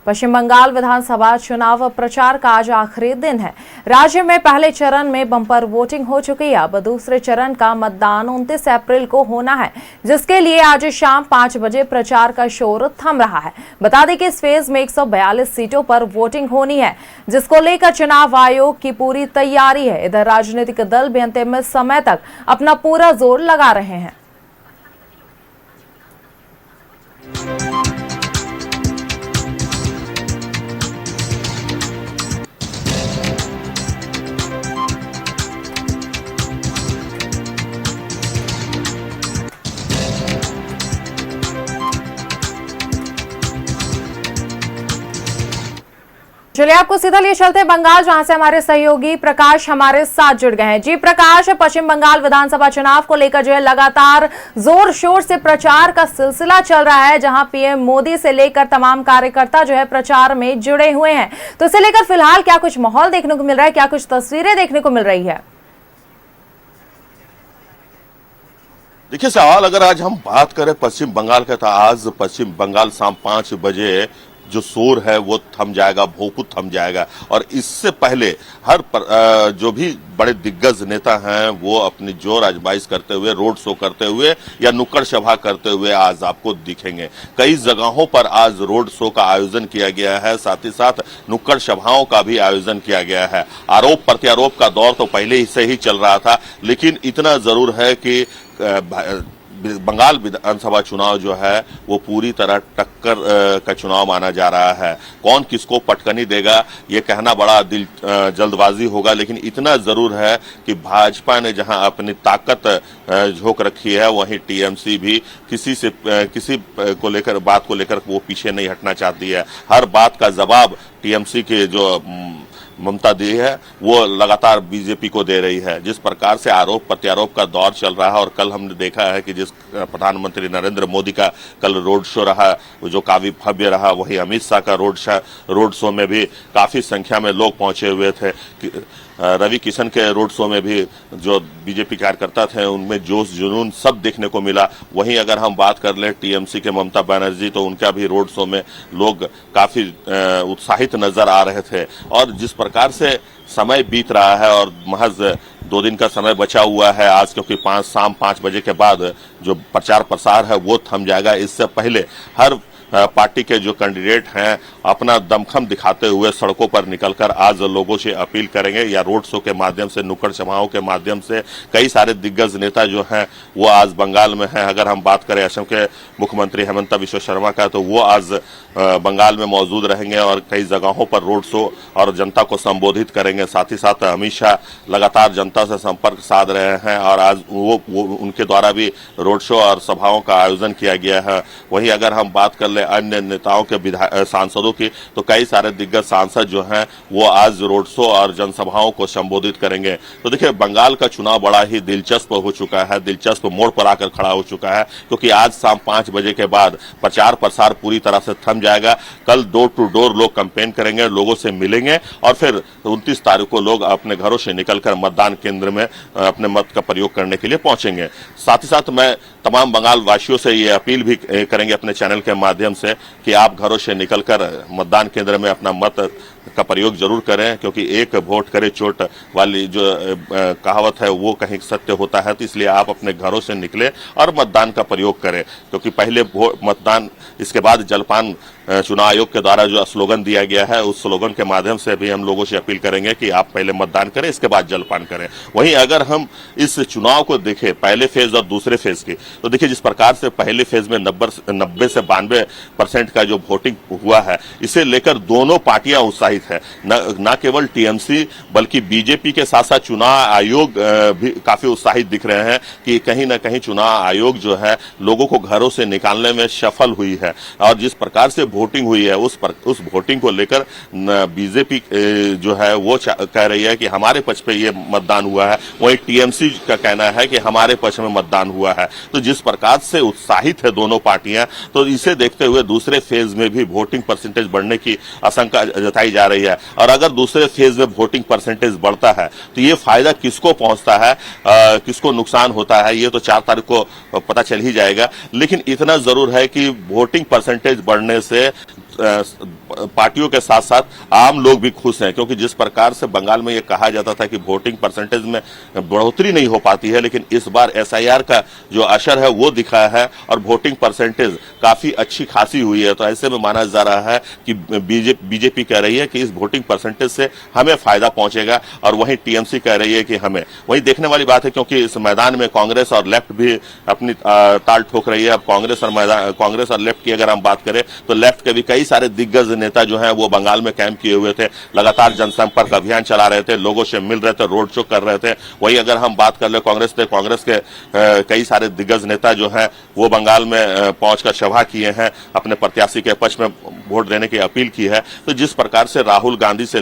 पश्चिम बंगाल विधानसभा चुनाव प्रचार का आज आखिरी दिन है। राज्य में पहले चरण में बम्पर वोटिंग हो चुकी है। अब दूसरे चरण का मतदान 29 अप्रैल को होना है, जिसके लिए आज शाम 5 बजे प्रचार का शोर थम रहा है। बता दें कि इस फेज में 142 सीटों पर वोटिंग होनी है, जिसको लेकर चुनाव आयोग की पूरी तैयारी है। इधर राजनीतिक दल भी अंतिम समय तक अपना पूरा जोर लगा रहे हैं। चलिए आपको सीधा लिए चलते बंगाल, जहां से हमारे सहयोगी प्रकाश हमारे साथ जुड़ गए हैं। जी प्रकाश, पश्चिम बंगाल विधानसभा चुनाव को लेकर जो है लगातार जोर शोर से प्रचार का सिलसिला चल रहा है, जहां पीएम मोदी से लेकर तमाम कार्यकर्ता जो है प्रचार में जुड़े हुए हैं। तो इसे लेकर फिलहाल क्या कुछ माहौल देखने को मिल रहा है, क्या कुछ तस्वीरें देखने को मिल रही है? देखिए सवाल, अगर आज हम बात करें पश्चिम बंगाल का, तो आज पश्चिम बंगाल शाम 5 बजे जो शोर है वो थम जाएगा, भोंपू थम जाएगा। और इससे पहले जो भी बड़े दिग्गज नेता हैं वो अपनी जोर आजमाइश करते हुए, रोड शो करते हुए या नुक्कड़ सभा करते हुए आज आपको दिखेंगे। कई जगहों पर आज रोड शो का आयोजन किया गया है, साथ ही साथ नुक्कड़ सभाओं का भी आयोजन किया गया है। आरोप प्रत्यारोप का दौर तो पहले ही से ही चल रहा था, लेकिन इतना जरूर है कि बंगाल विधानसभा चुनाव जो है वो पूरी तरह टक्कर का चुनाव माना जा रहा है। कौन किसको पटकनी देगा ये कहना बड़ा जल्दबाजी होगा, लेकिन इतना जरूर है कि भाजपा ने जहां अपनी ताकत झोंक रखी है, वहीं टीएमसी भी किसी बात को लेकर वो पीछे नहीं हटना चाहती है। हर बात का जवाब टीएमसी के जो ममता दी है वो लगातार बीजेपी को दे रही है। जिस प्रकार से आरोप प्रत्यारोप का दौर चल रहा है, और कल हमने देखा है कि जिस प्रधानमंत्री नरेंद्र मोदी का कल रोड शो रहा जो काफी भव्य रहा, वही अमित शाह का रोड शो में भी काफी संख्या में लोग पहुंचे हुए थे। रवि किशन के रोड शो में भी जो बीजेपी कार्यकर्ता थे उनमें जोश जुनून सब देखने को मिला। वहीं अगर हम बात कर लें टीएमसी के ममता बनर्जी, तो उनका भी रोड शो में लोग काफी उत्साहित नजर आ रहे थे। और जिस प्रकार से समय बीत रहा है और महज 2 दिन का समय बचा हुआ है आज, क्योंकि शाम 5 बजे के बाद जो प्रचार प्रसार है वो थम जाएगा। इससे पहले हर पार्टी के जो कैंडिडेट हैं अपना दमखम दिखाते हुए सड़कों पर निकलकर आज लोगों से अपील करेंगे, या रोड शो के माध्यम से, नुक्कड़ सभाओं के माध्यम से। कई सारे दिग्गज नेता जो हैं वो आज बंगाल में हैं। अगर हम बात करें असम के मुख्यमंत्री हेमंत बिस्वा शर्मा का, तो वो आज बंगाल में मौजूद रहेंगे और कई जगहों पर रोड शो और जनता को संबोधित करेंगे। साथ ही साथ अमित शाह लगातार जनता से संपर्क साध रहे हैं और आज वो उनके द्वारा भी रोड शो और सभाओं का आयोजन किया गया है। वहीं अगर हम बात कर ले अन्य नेताओं के सांसदों की, तो कई सारे दिग्गज सांसद जो हैं वो आज रोड शो और जनसभाओं को संबोधित करेंगे। तो देखिए बंगाल का चुनाव बड़ा ही दिलचस्प हो चुका है, दिलचस्प मोड़ पर आकर खड़ा हो चुका है, क्योंकि आज शाम 5 बजे के बाद प्रचार प्रसार पूरी तरह से थम जाएगा। कल डोर टू डोर लोग कैंपेन करेंगे, लोगों से मिलेंगे और फिर 29 तारीख को लोग अपने घरों से निकलकर मतदान केंद्र में अपने मत का प्रयोग करने के लिए पहुंचेंगे। साथ ही साथ मैं तमाम बंगाल वासियों से ये अपील भी करेंगे अपने चैनल के माध्यम से कि आप घरों से निकलकर मतदान केंद्र में अपना मत का प्रयोग जरूर करें, क्योंकि एक वोट करे चोट वाली जो कहावत है वो कहीं सत्य होता है। तो इसलिए आप अपने घरों से निकले और मतदान का प्रयोग करें, क्योंकि पहले मतदान, इसके बाद जलपान चुनाव आयोग के द्वारा जो स्लोगन दिया गया है उस स्लोगन के माध्यम से भी हम लोगों से अपील करेंगे कि आप पहले मतदान करें, इसके बाद जलपान करें। वहीं अगर हम इस चुनाव को देखें पहले फेज और दूसरे फेज की, तो देखिए जिस प्रकार से पहले फेज में 90 से 92% का जो वोटिंग हुआ है, इसे लेकर दोनों पार्टियां उत्साहित है। न केवल टीएमसी बल्कि बीजेपी के साथ साथ चुनाव आयोग भी काफी उत्साहित दिख रहे हैं कि कहीं ना कहीं चुनाव आयोग जो है लोगों को घरों से निकालने में सफल हुई है। और जिस प्रकार से वोटिंग हुई है उस वोटिंग को लेकर बीजेपी जो है वो कह रही है कि हमारे पक्ष पे ये मतदान हुआ है, वहीं टीएमसी का कहना है कि हमारे पक्ष में मतदान हुआ है। तो जिस प्रकार से उत्साहित है दोनों पार्टियां, तो इसे देखते हुए दूसरे फेज में भी वोटिंग परसेंटेज बढ़ने की आशंका जताई जा रही है। और अगर दूसरे फेज में वोटिंग परसेंटेज बढ़ता है तो ये फायदा किसको पहुंचता है, किसको नुकसान होता है, ये तो 4 तारीख को पता चल ही जाएगा। लेकिन इतना जरूर है कि वोटिंग परसेंटेज बढ़ने से पार्टियों के साथ साथ आम लोग भी खुश हैं, क्योंकि जिस प्रकार से बंगाल में ये कहा जाता था कि वोटिंग परसेंटेज में बढ़ोतरी नहीं हो पाती है, लेकिन इस बार एसआईआर का जो असर है वो दिखा है और वोटिंग परसेंटेज काफी अच्छी खासी हुई है। तो ऐसे में माना जा रहा है कि बीजेपी कह रही है कि इस वोटिंग परसेंटेज से हमें फायदा पहुंचेगा, और वहीं टीएमसी कह रही है कि हमें। वही देखने वाली बात है, क्योंकि इस मैदान में कांग्रेस और लेफ्ट भी अपनी ताल ठोक रही है। अब कांग्रेस और लेफ्ट की अगर हम बात करें तो लेफ्ट के भी कई सारे दिग्गज नेता जो हैं वो बंगाल में कैंप किए हुए थे, लगातार जनसंपर्क अभियान चला रहे थे, लोगों से मिल रहे थे, रोड शो कर रहे थे। वही अगर हम बात कर ले कांग्रेस के कई सारे दिग्गज नेता जो हैं वो बंगाल में पहुंचकर सभा किए हैं, अपने प्रत्याशी के पक्ष में वोट देने की अपील की है। तो जिस प्रकार से राहुल गांधी से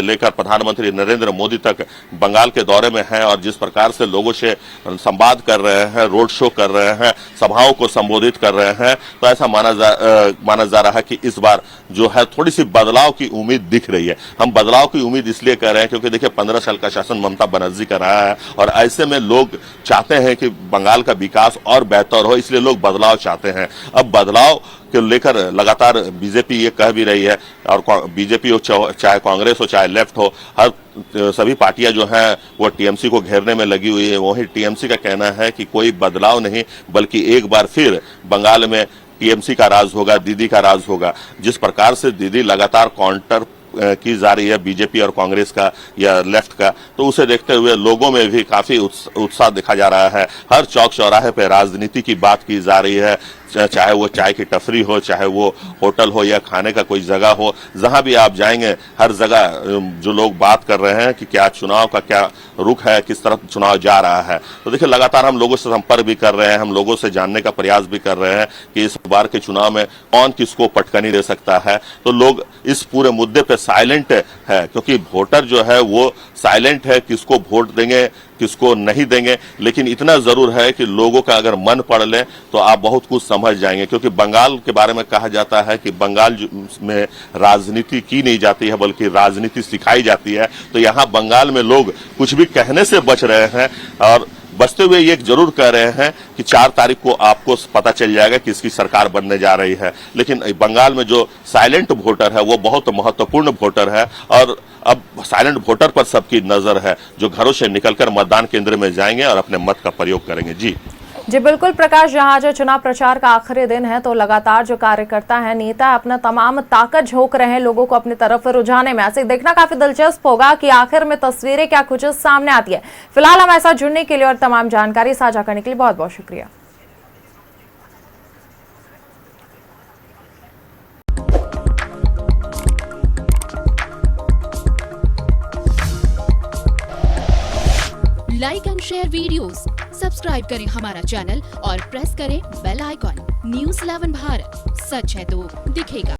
लेकर प्रधानमंत्री नरेंद्र मोदी तक बंगाल के दौरे में हैं और जिस प्रकार से लोगों से संवाद कर रहे हैं, रोड शो कर रहे हैं, सभाओं को संबोधित कर रहे हैं, तो ऐसा माना जा रहा है कि इस बार जो है थोड़ी सी बदलाव की उम्मीद दिख रही है। हम बदलाव की उम्मीद इसलिए कर रहे हैं क्योंकि देखिए 15 साल का शासन ममता बनर्जी का रहा है, और ऐसे में लोग चाहते हैं कि बंगाल का विकास और बेहतर हो, इसलिए लोग बदलाव चाहते हैं। अब बदलाव को लेकर लगातार बीजेपी ये कह भी रही है, और बीजेपी हो चाहे कांग्रेस हो चाहे लेफ्ट हो, सभी पार्टियां जो हैं वो टीएमसी को घेरने में लगी हुई है। वही टीएमसी का कहना है कि कोई बदलाव नहीं, बल्कि एक बार फिर बंगाल में टीएमसी का राज होगा, दीदी का राज होगा। जिस प्रकार से दीदी लगातार काउंटर की जा रही है बीजेपी और कांग्रेस का या लेफ्ट का, तो उसे देखते हुए लोगों में भी काफी उत्साह देखा जा रहा है। हर चौक चौराहे पे राजनीति की बात की जा रही है, चाहे वो चाय की टफरी हो, चाहे वो होटल हो या खाने का कोई जगह हो, जहां भी आप जाएंगे हर जगह जो लोग बात कर रहे हैं कि क्या चुनाव का क्या रुख है, किस तरफ चुनाव जा रहा है। तो देखिए लगातार हम लोगों से संपर्क भी कर रहे हैं, हम लोगों से जानने का प्रयास भी कर रहे हैं कि इस बार के चुनाव में कौन किसको पटकनी दे सकता है। तो लोग इस पूरे मुद्दे पे साइलेंट है, क्योंकि वोटर जो है वो साइलेंट है, किसको वोट देंगे किसको नहीं देंगे। लेकिन इतना जरूर है कि लोगों का अगर मन पढ़ ले तो आप बहुत कुछ समझ जाएंगे, क्योंकि बंगाल के बारे में कहा जाता है कि बंगाल में राजनीति की नहीं जाती है बल्कि राजनीति सिखाई जाती है। तो यहाँ बंगाल में लोग कुछ भी कहने से बच रहे हैं, और बचते हुए ये जरूर कह रहे हैं कि 4 तारीख को आपको पता चल जाएगा कि इसकी सरकार बनने जा रही है। लेकिन बंगाल में जो साइलेंट वोटर है वो बहुत महत्वपूर्ण वोटर है, और अब साइलेंट वोटर पर सबकी नजर है, जो घरों से निकलकर मतदान केंद्र में जाएंगे और अपने मत का प्रयोग करेंगे। जी बिल्कुल प्रकाश, जहां जो चुनाव प्रचार का आखिरी दिन है तो लगातार जो कार्यकर्ता है, नेता अपना तमाम ताकत झोंक रहे हैं लोगों को अपनी तरफ रुझाने में। ऐसे देखना काफी दिलचस्प होगा कि आखिर में तस्वीरें क्या कुछ सामने आती है। फिलहाल हमारे साथ जुड़ने के लिए और तमाम जानकारी साझा करने के लिए बहुत बहुत शुक्रिया। Like and share videos, subscribe करें हमारा चैनल और प्रेस करें बेल आइकॉन। न्यूज़ 11 भारत, सच है तो दिखेगा।